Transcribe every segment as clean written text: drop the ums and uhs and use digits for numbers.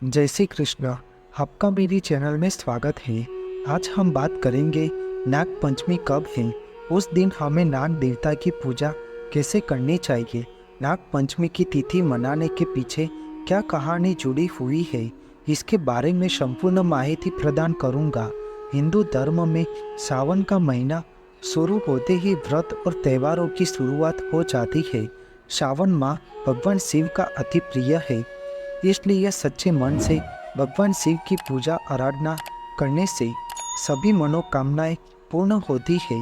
जय श्री कृष्ण। आपका मेरी चैनल में स्वागत है। आज हम बात करेंगे नाग पंचमी कब है, उस दिन हमें नाग देवता की पूजा कैसे करनी चाहिए, नाग पंचमी की तिथि मनाने के पीछे क्या कहानी जुड़ी हुई है, इसके बारे में संपूर्ण माहिती प्रदान करूंगा। हिंदू धर्म में सावन का महीना शुरू होते ही व्रत और त्योहारों की शुरुआत हो जाती है। सावन माह भगवान शिव का अति प्रिय है, इसलिए सच्चे मन से भगवान शिव की पूजा आराधना करने से सभी मनोकामनाएं पूर्ण होती है।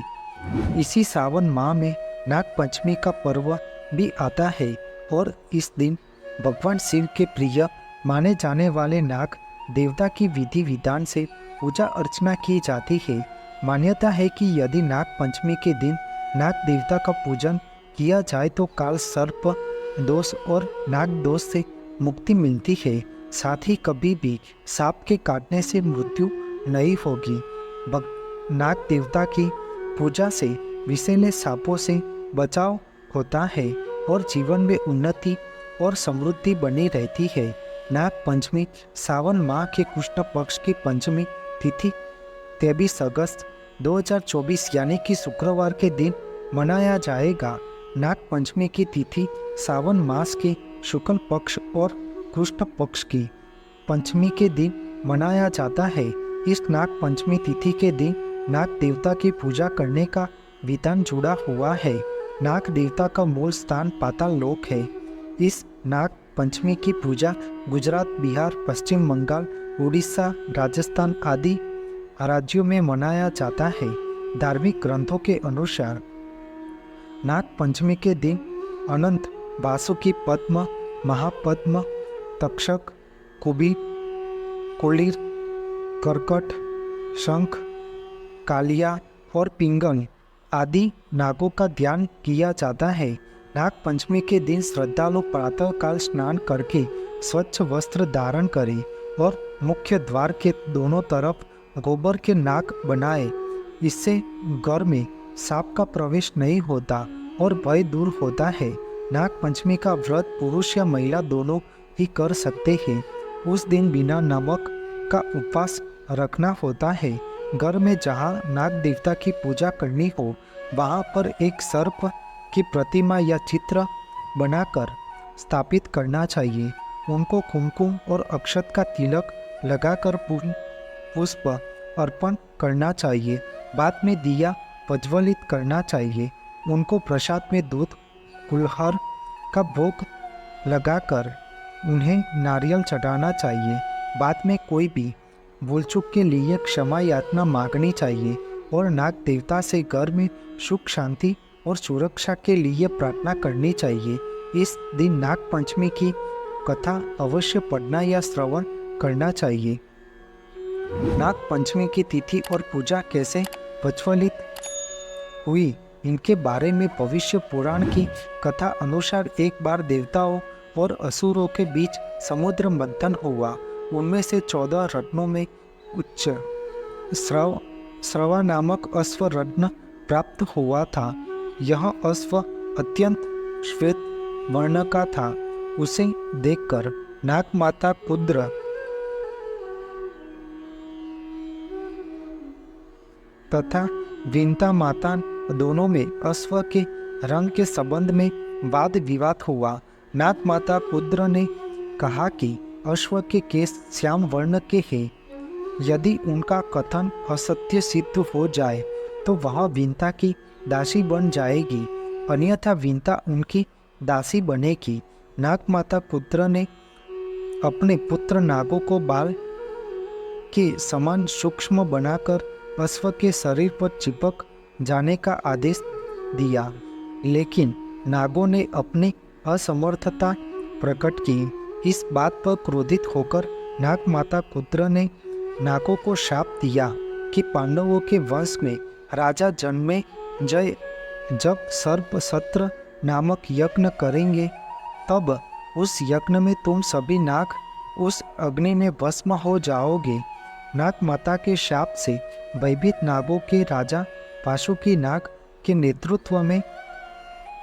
इसी सावन माह में नाग पंचमी का पर्व भी आता है और इस दिन भगवान शिव के प्रिय माने जाने वाले नाग देवता की विधि विधान से पूजा अर्चना की जाती है। मान्यता है कि यदि नाग पंचमी के दिन नाग देवता का पूजन किया जाए तो काल सर्प दोष और नाग दोष से मुक्ति मिलती है। साथ ही कभी भी सांप के काटने से मृत्यु नहीं होगी। नाग देवता की पूजा से विषैले सांपों से बचाव होता है और जीवन में उन्नति और समृद्धि बनी रहती है। नाग पंचमी सावन माह के कृष्ण पक्ष की पंचमी तिथि 23 अगस्त 2024 यानी कि शुक्रवार के दिन मनाया जाएगा। नाग पंचमी की तिथि सावन मास के शुक्ल पक्ष और कृष्ण पक्ष की पंचमी के दिन मनाया जाता है। इस नाग पंचमी तिथि के दिन नाग देवता की पूजा करने का विधान जुड़ा हुआ है। नाग देवता का मूल स्थान पाताल लोक है। इस नाग पंचमी की पूजा गुजरात, बिहार, पश्चिम बंगाल, उड़ीसा, राजस्थान आदि राज्यों में मनाया जाता है। धार्मिक ग्रंथों के अनुसार नाग पंचमी के दिन अनंत, वासुकी, पद्म, महापद्म, तक्षक, कुबीर, कुलीर, कर्कट, शंख, कालिया और पिंगल आदि नागों का ध्यान किया जाता है। नाग पंचमी के दिन श्रद्धालु प्रातःकाल स्नान करके स्वच्छ वस्त्र धारण करें और मुख्य द्वार के दोनों तरफ गोबर के नाग बनाए। इससे घर में सांप का प्रवेश नहीं होता और भय दूर होता है। नाग पंचमी का व्रत पुरुष या महिला दोनों ही कर सकते हैं। उस दिन बिना नमक का उपवास रखना होता है। घर में जहाँ नाग देवता की पूजा करनी हो वहाँ पर एक सर्प की प्रतिमा या चित्र बनाकर स्थापित करना चाहिए। उनको कुमकुम और अक्षत का तिलक लगाकर पुष्प अर्पण करना चाहिए। बाद में दिया प्रज्वलित करना चाहिए। उनको प्रसाद में दूध, गुलहर का भोग लगाकर उन्हें नारियल चढ़ाना चाहिए। बाद में कोई भी भूल चूक के लिए क्षमा याचना मांगनी चाहिए और नाग देवता से घर में सुख, शांति और सुरक्षा के लिए प्रार्थना करनी चाहिए। इस दिन नाग पंचमी की कथा अवश्य पढ़ना या श्रवण करना चाहिए। नाग पंचमी की तिथि और पूजा कैसे प्रज्वलित हुई, इनके बारे में भविष्य पुराण की कथा अनुसार एक बार देवताओं और असुरों के बीच समुद्र मंथन हुआ। उनमें से 14 रत्नों में उच्च श्रवा नामक अश्व रत्न प्राप्त हुआ था। यह अश्व अत्यंत श्वेत वर्ण का था। उसे देखकर नाग माता कुद्र तथा विंता माता दोनों में अश्व के रंग के संबंध में वाद विवाद हुआ। नाग माता कुद्र ने कहा कि अश्व के केश श्याम वर्ण के हैं। यदि उनका कथन असत्य सिद्ध हो जाए तो वह विंता की दासी बन जाएगी, अन्यथा विंता उनकी दासी बनेगी। नाग माता कुद्र ने अपने पुत्र नागों को बाल के समान सूक्ष्म बनाकर अश्व के शरीर पर चिपक जाने का आदेश दिया, लेकिन नागों ने अपनी असमर्थता प्रकट की। इस बात पर क्रोधित होकर नाग माता कुद्र ने नागों को शाप दिया कि पांडवों के वंश में राजा जन्मे जब सर्प सत्र नामक यज्ञ करेंगे तब उस यज्ञ में तुम सभी नाग उस अग्नि में भस्म हो जाओगे। नाग माता के शाप से भयभीत नागों के राजा वासुकी नाग के नेतृत्व में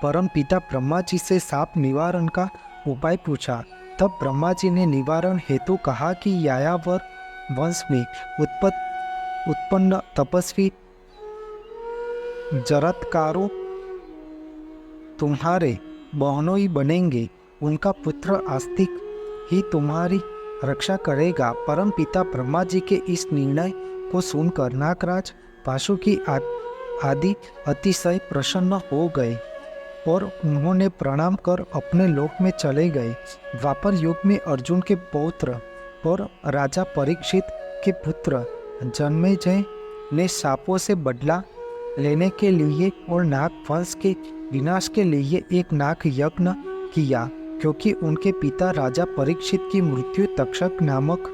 परमपिता ब्रह्मा जी से शाप निवारण का उपाय पूछा। तब ब्रह्मा जी ने निवारण हेतु कहा कि यायावर वंश में उत्पन्न तपस्वी जरत्कारों तुम्हारे बहनोई बनेंगे। उनका पुत्र आस्तिक ही तुम्हारी रक्षा करेगा। परम पिता ब्रह्मा जी के इस निर्णय को सुनकर नागराज वासुकी आदि अतिशय प्रसन्न हो गए और उन्होंने प्रणाम कर अपने लोक में चले गए। द्वापर युग में अर्जुन के पौत्र और राजा परीक्षित के पुत्र जन्मेजय ने शापों से बदला लेने के लिए और नाग वंश के विनाश के लिए एक नाग यज्ञ किया, क्योंकि उनके पिता राजा परीक्षित की मृत्यु तक्षक नामक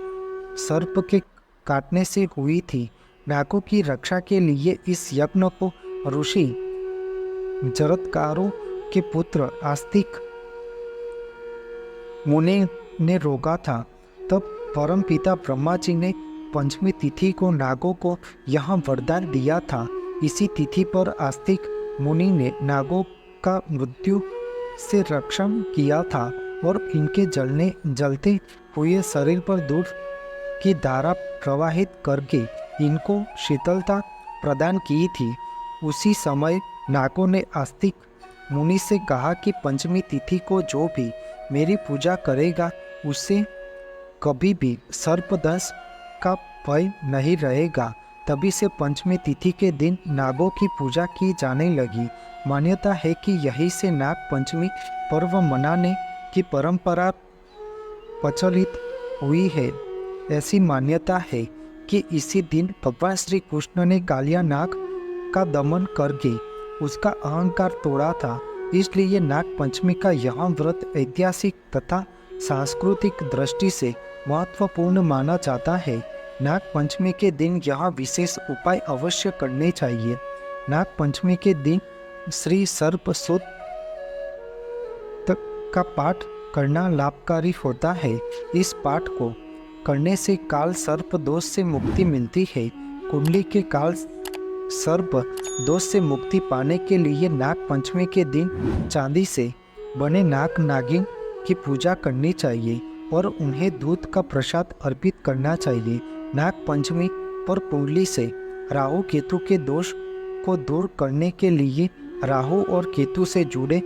सर्प के काटने से हुई थी। नागों की रक्षा के लिए इस यज्ञ को ऋषि जरत्कारों के पुत्र आस्तिक मुनि ने रोका था। तब परम पिता ब्रह्मा जी ने पंचमी तिथि को नागों को यह वरदान दिया था। इसी तिथि पर आस्तिक मुनि ने नागों का मृत्यु से रक्षण किया था और इनके जलते हुए शरीर पर दूध की धारा प्रवाहित करके इनको शीतलता प्रदान की थी। उसी समय नागों ने आस्तिक मुनि से कहा कि पंचमी तिथि को जो भी मेरी पूजा करेगा उसे कभी भी सर्पदंश का भय नहीं रहेगा। तभी से पंचमी तिथि के दिन नागों की पूजा की जाने लगी। मान्यता है कि यही से नाग पंचमी पर्व मनाने की परंपरा प्रचलित हुई है। ऐसी मान्यता है कि इसी दिन भगवान श्री कृष्ण ने कालिया नाग का दमन करके उसका अहंकार तोड़ा था। इसलिए नाग पंचमी का यह व्रत ऐतिहासिक तथा सांस्कृतिक दृष्टि से महत्वपूर्ण माना जाता है। नाग पंचमी के दिन यह विशेष उपाय अवश्य करने चाहिए। नाग पंचमी के दिन श्री सर्प सूक्त का पाठ करना लाभकारी होता है। इस पाठ को करने से काल सर्प दोष से मुक्ति मिलती है। कुंडली के काल सर्प दोष से मुक्ति पाने के लिए नाग पंचमी के दिन चांदी से बने नाग नागिन की पूजा करनी चाहिए और उन्हें दूध का प्रसाद अर्पित करना चाहिए। नाग पंचमी पर कुंडली से राहु केतु के दोष को दूर करने के लिए राहु और केतु से जुड़े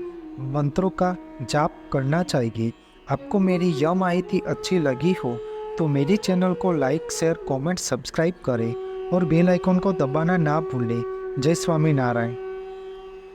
मंत्रों का जाप करना चाहिए। आपको मेरी यह माहिती अच्छी लगी हो तो मेरी चैनल को लाइक, शेयर, कमेंट, सब्सक्राइब करें और बेल आइकन को दबाना ना भूलें। जय स्वामीनारायण।